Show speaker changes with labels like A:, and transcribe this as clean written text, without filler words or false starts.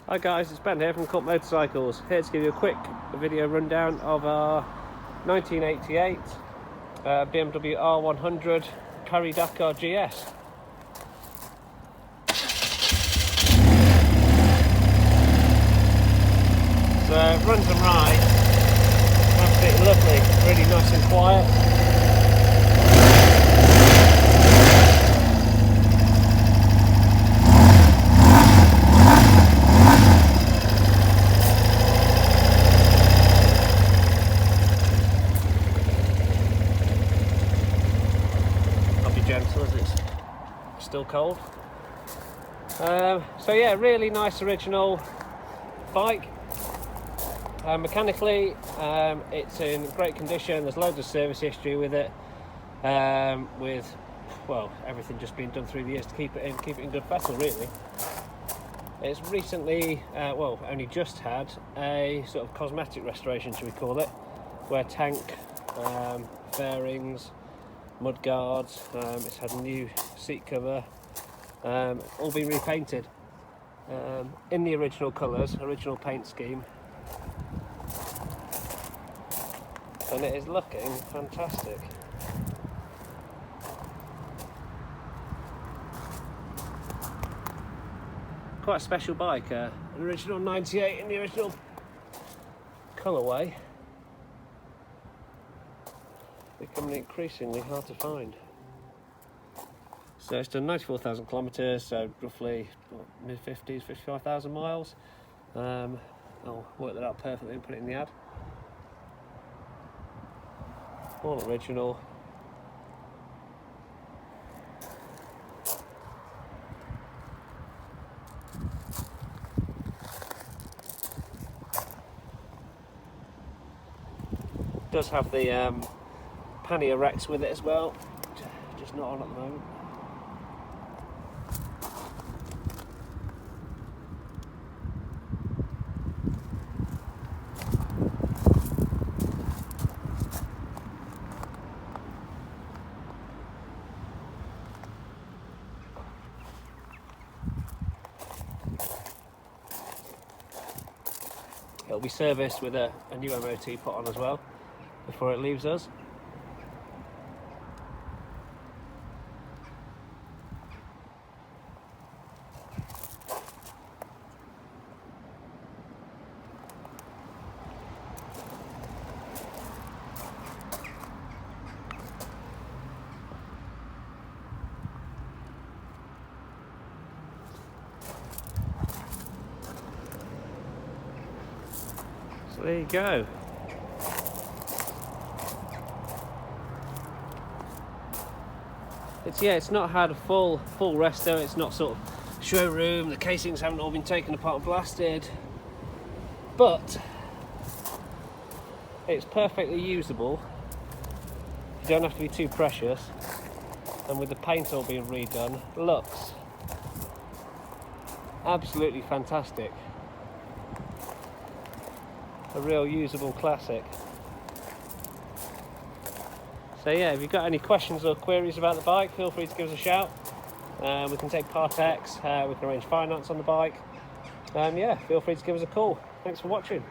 A: Hi guys, it's Ben here from Cut Motorcycles, here to give you a quick video rundown of our 1988 BMW R100 Dakar GS. So it runs and rides absolutely lovely, really nice and quiet. Gentle as it's still cold. So yeah, really nice original bike. Mechanically, it's in great condition. There's loads of service history with it, with everything just being done through the years to keep it in good fettle. Really, it's recently, only just had a sort of cosmetic restoration, should we call it, where tank, fairings, mud guards, it's had a new seat cover, all been repainted in the original colours, original paint scheme, and it is looking fantastic. Quite a special bike, an original 98 in the original colourway, becoming increasingly hard to find. So it's done 94,000 kilometres, so roughly mid-50s, 55,000 miles. I'll work that out perfectly and put it in the ad. All original. Does have the pannier racks with it as well, just not on at the moment. It'll be serviced with a new MOT put on as well before it leaves us. So there you go. It's not had a full resto. It's not sort of showroom. The casings haven't all been taken apart and blasted, but it's perfectly usable. You don't have to be too precious, and with the paint all being redone, looks absolutely fantastic. A real usable classic. So yeah, if you've got any questions or queries about the bike, feel free to give us a shout. We can take Part X, we can arrange finance on the bike. Yeah, feel free to give us a call. Thanks for watching.